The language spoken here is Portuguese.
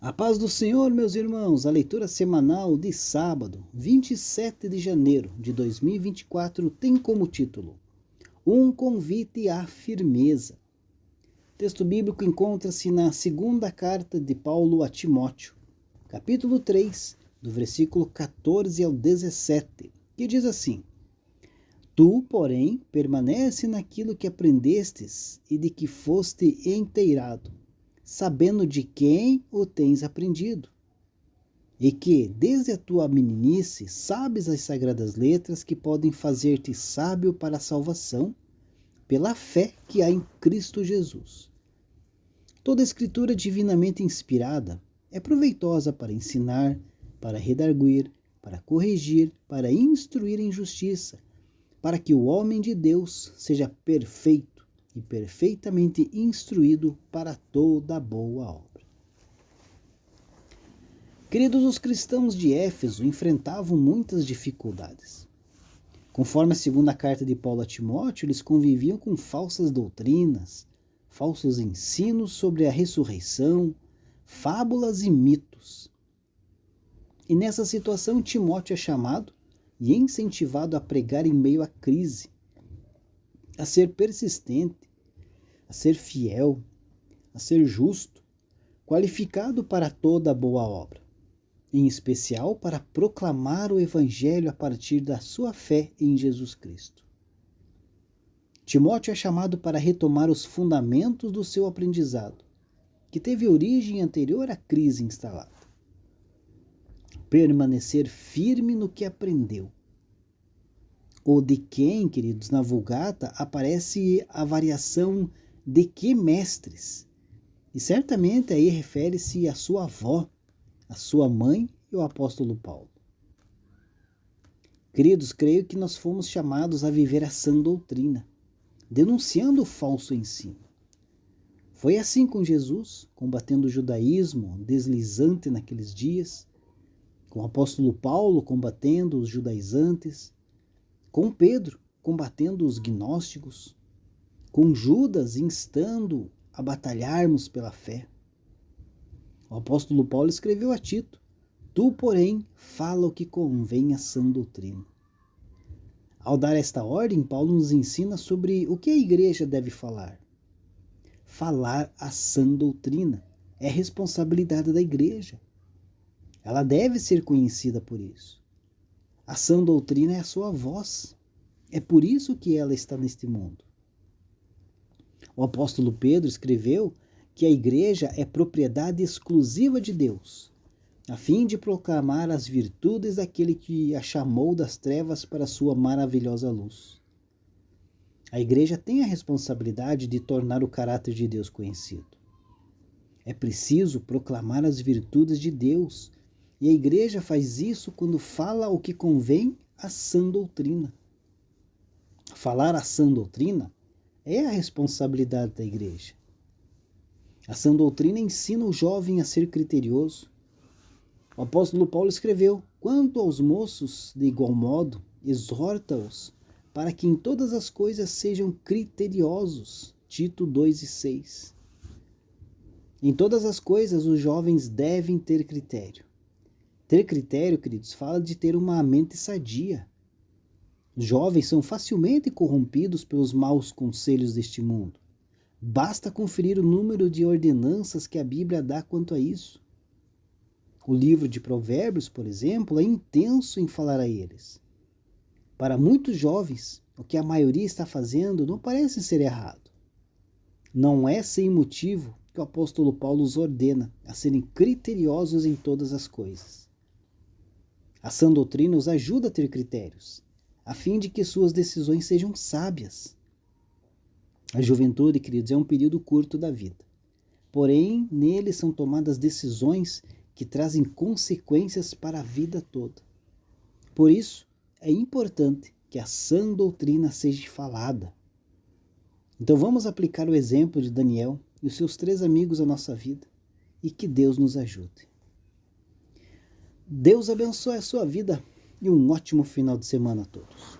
A paz do Senhor, meus irmãos, a leitura semanal de sábado, 27 de janeiro de 2024, tem como título Um convite à firmeza. O texto bíblico encontra-se na segunda carta de Paulo a Timóteo, capítulo 3, do versículo 14 ao 17, que diz assim: Tu, porém, permanece naquilo que aprendestes e de que foste inteirado, sabendo de quem o tens aprendido, e que, desde a tua meninice, sabes as sagradas letras que podem fazer-te sábio para a salvação, pela fé que há em Cristo Jesus. Toda escritura divinamente inspirada é proveitosa para ensinar, para redarguir, para corrigir, para instruir em justiça, para que o homem de Deus seja perfeito e perfeitamente instruído para toda boa obra. Queridos, os cristãos de Éfeso enfrentavam muitas dificuldades. Conforme a segunda carta de Paulo a Timóteo, eles conviviam com falsas doutrinas, falsos ensinos sobre a ressurreição, fábulas e mitos. E nessa situação, Timóteo é chamado e incentivado a pregar em meio à crise, a ser persistente, a ser fiel, a ser justo, qualificado para toda boa obra, em especial para proclamar o Evangelho a partir da sua fé em Jesus Cristo. Timóteo é chamado para retomar os fundamentos do seu aprendizado, que teve origem anterior à crise instalada. Permanecer firme no que aprendeu. Ou de quem, queridos, na Vulgata aparece a variação de que mestres. E certamente aí refere-se à sua avó, à sua mãe e ao apóstolo Paulo. Queridos, creio que nós fomos chamados a viver a sã doutrina, denunciando o falso ensino. Foi assim com Jesus, combatendo o judaísmo deslizante naqueles dias, com o apóstolo Paulo combatendo os judaizantes, com Pedro combatendo os gnósticos, com Judas instando a batalharmos pela fé. O apóstolo Paulo escreveu a Tito: Tu, porém, fala o que convém à sã doutrina. Ao dar esta ordem, Paulo nos ensina sobre o que a igreja deve falar. Falar a sã doutrina é responsabilidade da igreja. Ela deve ser conhecida por isso. A sã doutrina é a sua voz. É por isso que ela está neste mundo. O apóstolo Pedro escreveu que a igreja é propriedade exclusiva de Deus, a fim de proclamar as virtudes daquele que a chamou das trevas para a sua maravilhosa luz. A igreja tem a responsabilidade de tornar o caráter de Deus conhecido. É preciso proclamar as virtudes de Deus, e a igreja faz isso quando fala o que convém à sã doutrina. Falar a sã doutrina é a responsabilidade da igreja. A sã doutrina ensina o jovem a ser criterioso. O apóstolo Paulo escreveu: Quanto aos moços, de igual modo, exorta-os para que em todas as coisas sejam criteriosos. Tito 2:6. Em todas as coisas, os jovens devem ter critério. Ter critério, queridos, fala de ter uma mente sadia. Os jovens são facilmente corrompidos pelos maus conselhos deste mundo. Basta conferir o número de ordenanças que a Bíblia dá quanto a isso. O livro de Provérbios, por exemplo, é intenso em falar a eles. Para muitos jovens, o que a maioria está fazendo não parece ser errado. Não é sem motivo que o apóstolo Paulo os ordena a serem criteriosos em todas as coisas. A sã doutrina os ajuda a ter critérios, a fim de que suas decisões sejam sábias. A juventude, queridos, é um período curto da vida. Porém, nele são tomadas decisões que trazem consequências para a vida toda. Por isso, é importante que a sã doutrina seja falada. Então vamos aplicar o exemplo de Daniel e os seus 3 amigos à nossa vida, e que Deus nos ajude. Deus abençoe a sua vida e um ótimo final de semana a todos.